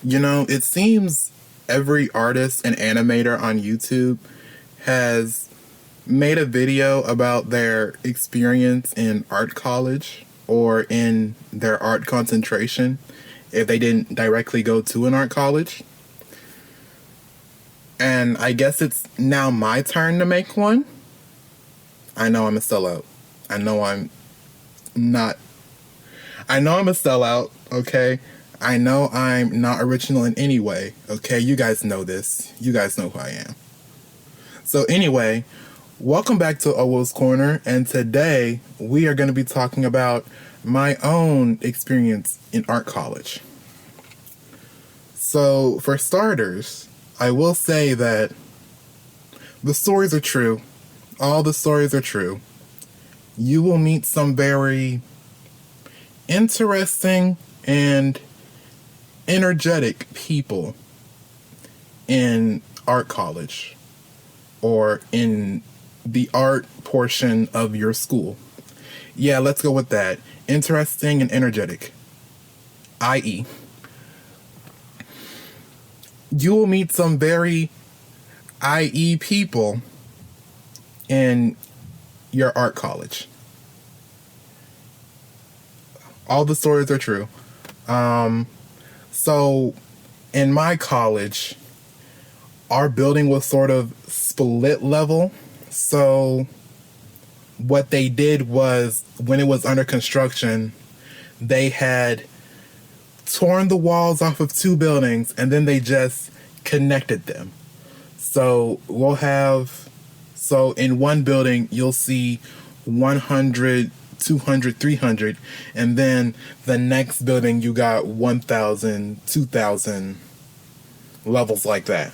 It seems every artist and animator on YouTube has made a video about their experience in art college or in their art concentration if they didn't directly go to an art college. And I guess it's now my turn to make one. I know I'm a sellout. I know I'm not. I know I'm a sellout, okay? I know I'm not original in any way, okay? You guys know this. You guys know who I am. So, anyway, welcome back to Owoh's Corner, and today we are going to be talking about my own experience in art college. So, for starters, I will say that the stories are true. All the stories are true. You will meet some very interesting and energetic people in art college or in the art portion of your school. Yeah, let's go with that. Interesting and energetic. I.e., you will meet some very IE people in your art college. All the stories are true. So, in my college, our building was sort of split level. So, what they did was, when it was under construction, they had torn the walls off of two buildings and then they just connected them. So, so in one building, you'll see 100, 200, 300, and then the next building you got 1,000, 2,000 levels like that.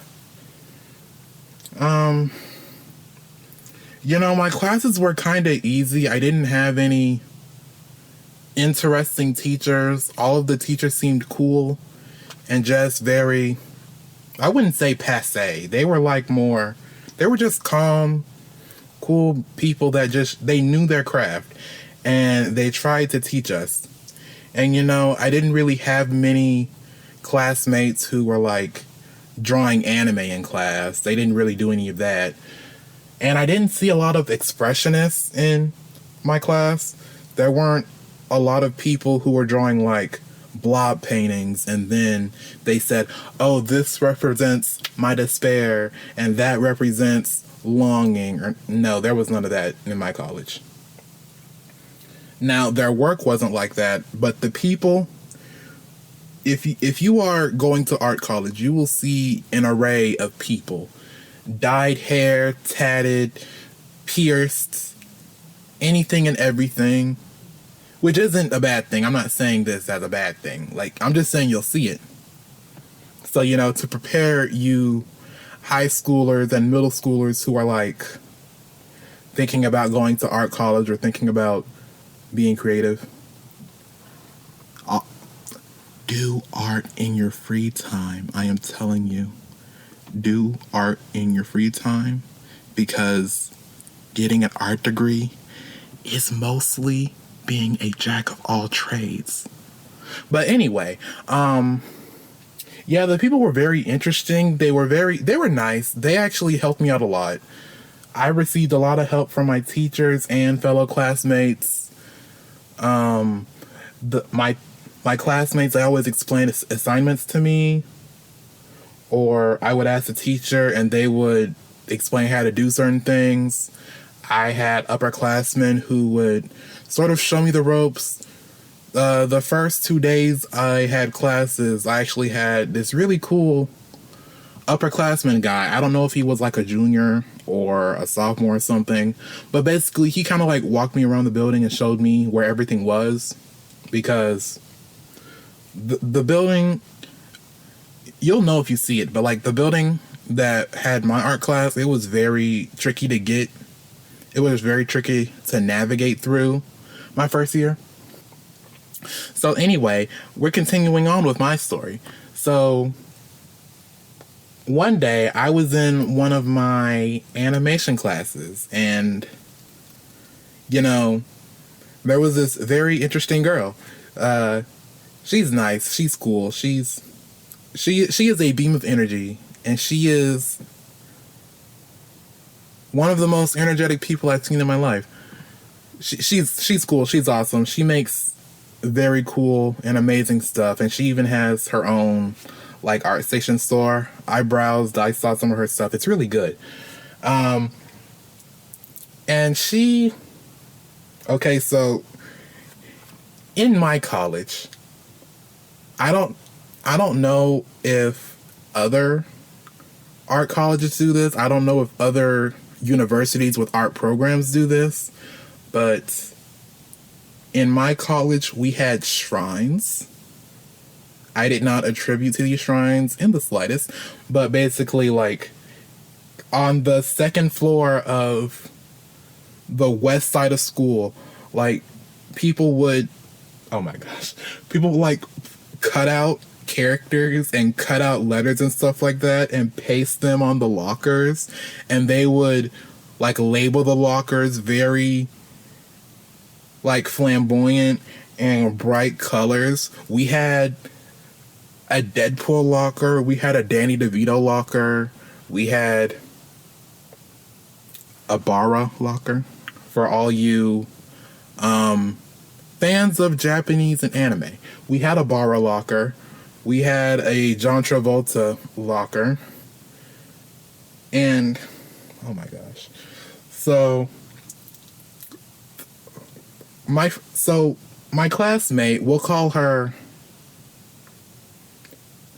My classes were kind of easy. I didn't have any interesting teachers. All of the teachers seemed cool and just very, I wouldn't say passe. They were just calm, cool people that they knew their craft and they tried to teach us. And I didn't really have many classmates who were like drawing anime in class. They didn't really do any of that. And I didn't see a lot of expressionists in my class. There weren't a lot of people who were drawing like blob paintings and then they said, oh, this represents my despair and that represents longing. Or no, there was none of that in my college. Now, their work wasn't like that, but the people, if you are going to art college, you will see an array of people. Dyed hair, tatted, pierced, anything and everything, which isn't a bad thing. I'm not saying this as a bad thing. Like, I'm just saying you'll see it. So, to prepare you high schoolers and middle schoolers who are like thinking about going to art college or thinking about being creative, do art in your free time. I am telling you. Do art in your free time because getting an art degree is mostly being a jack of all trades. But anyway, the people were very interesting. They were nice. They actually helped me out a lot. I received a lot of help from my teachers and fellow classmates. My classmates, they always explained assignments to me. Or I would ask the teacher and they would explain how to do certain things. I had upperclassmen who would sort of show me the ropes. The first 2 days I had classes, I actually had this really cool upperclassman guy. I don't know if he was like a junior or a sophomore or something, but basically he kind of like walked me around the building and showed me where everything was, because the building, you'll know if you see it, but like the building that had my art class, it was very tricky to get. It was very tricky to navigate through my first year. So anyway, we're continuing on with my story. So one day I was in one of my animation classes and, there was this very interesting girl. She's nice. She's cool. She's she is a beam of energy, and she is one of the most energetic people I've seen in my life. She's cool. She's awesome. She makes very cool and amazing stuff, and she even has her own like art station store. I saw some of her stuff. It's really good. And she, okay, so in my college, I don't I don't know if other art colleges do this. I don't know if other universities with art programs do this, but in my college we had shrines. I did not attribute to these shrines in the slightest, but basically, like, on the second floor of the west side of school, like, people would, oh my gosh, people would, like, cut out characters and cut out letters and stuff like that and paste them on the lockers, and they would, like, label the lockers very, like, flamboyant and bright colors. We had a Deadpool locker, we had a Danny DeVito locker, we had a Bara locker for all you fans of Japanese and anime. We had a Bara locker, we had a John Travolta locker, and oh my gosh. So my classmate, we'll call her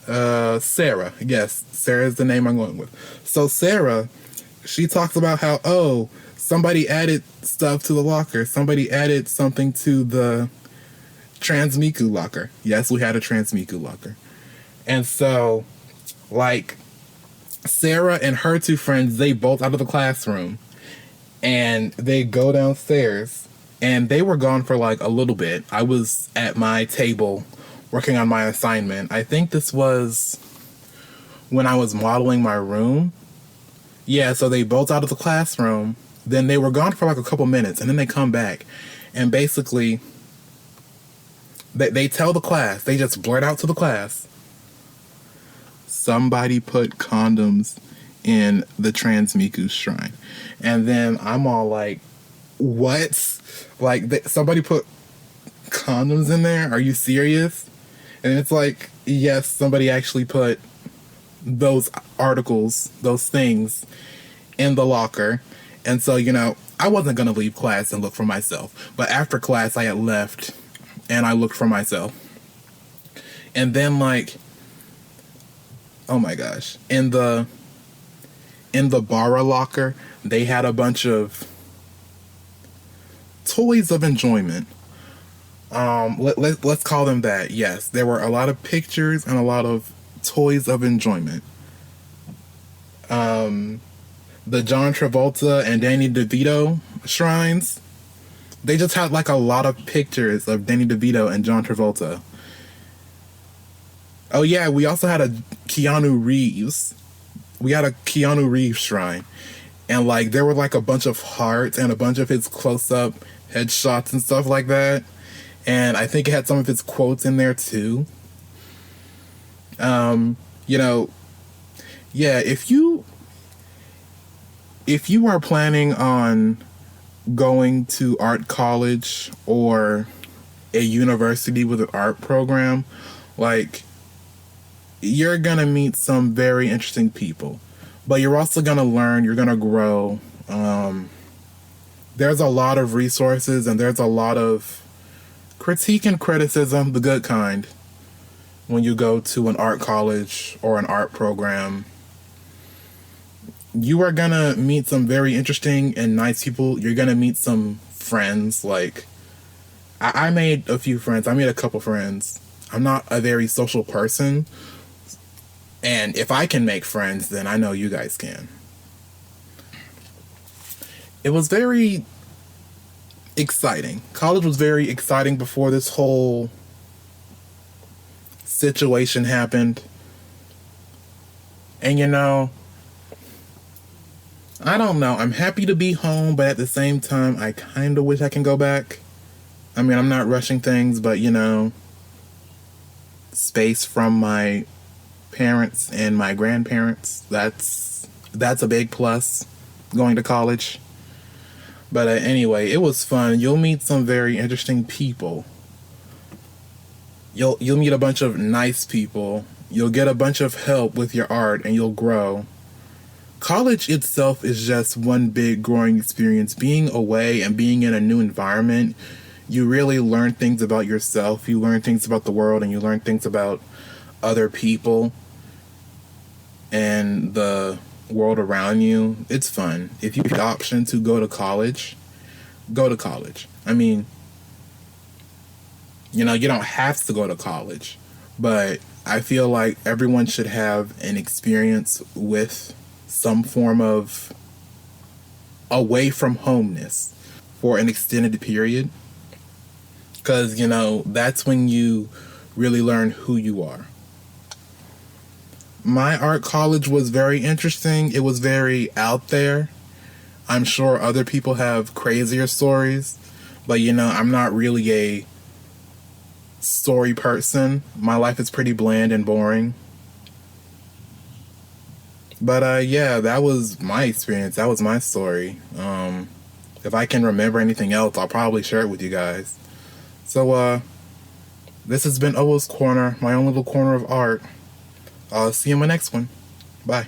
Sarah. Yes, Sarah is the name I'm going with. So Sarah, she talks about how, oh, somebody added stuff to the locker. Somebody added something to the Transmiku locker. Yes, we had a Transmiku locker. And so, like, Sarah and her two friends, they bolt out of the classroom and they go downstairs, and they were gone for like a little bit. I was at my table working on my assignment. I think this was when I was modeling my room. Yeah, so they bolt out of the classroom, then they were gone for like a couple minutes, and then they come back, and basically they tell the class, they just blurt out to the class, somebody put condoms in the Transmiku shrine. And then I'm all like, what? Like, somebody put condoms in there? Are you serious? And it's like, yes, somebody actually put those articles, those things, in the locker. And so, you know, I wasn't going to leave class and look for myself. But after class, I had left, and I looked for myself. And then, like, oh my gosh, in the Bara locker, they had a bunch of toys of enjoyment. Let's call them that. Yes, there were a lot of pictures and a lot of toys of enjoyment. The John Travolta and Danny DeVito shrines, they just had like a lot of pictures of Danny DeVito and John Travolta. Oh yeah, we also had a Keanu Reeves. We had a Keanu Reeves shrine. And like there were like a bunch of hearts and a bunch of his close-up headshots and stuff like that. And I think it had some of his quotes in there too. You know, yeah, if you are planning on going to art college or a university with an art program, like, you're gonna meet some very interesting people, but you're also gonna learn, you're gonna grow. There's a lot of resources, and there's a lot of critique and criticism, the good kind, when you go to an art college or an art program. You are gonna meet some very interesting and nice people. You're gonna meet some friends. Like, I made a few friends. I made a couple friends. I'm not a very social person, and if I can make friends, then I know you guys can. It was very exciting. College was very exciting before this whole situation happened. And you know, I don't know. I'm happy to be home, but at the same time, I kind of wish I can go back. I mean, I'm not rushing things, but you know, space from my parents and my grandparents. That's a big plus going to college. But anyway, it was fun. You'll meet some very interesting people. You'll meet a bunch of nice people. You'll get a bunch of help with your art and you'll grow. College itself is just one big growing experience. Being away and being in a new environment, you really learn things about yourself. You learn things about the world and you learn things about other people and the world around you. It's fun. If you have the option to go to college, go to college. I mean, you don't have to go to college, but I feel like everyone should have an experience with some form of away from homeness for an extended period. Because, that's when you really learn who you are. My art college was very interesting. It was very out there. I'm sure other people have crazier stories, but I'm not really a story person. My life is pretty bland and boring. But yeah, that was my experience. That was my story. If I can remember anything else, I'll probably share it with you guys. So this has been Owoh's Corner, my own little corner of art. I'll see you in my next one. Bye.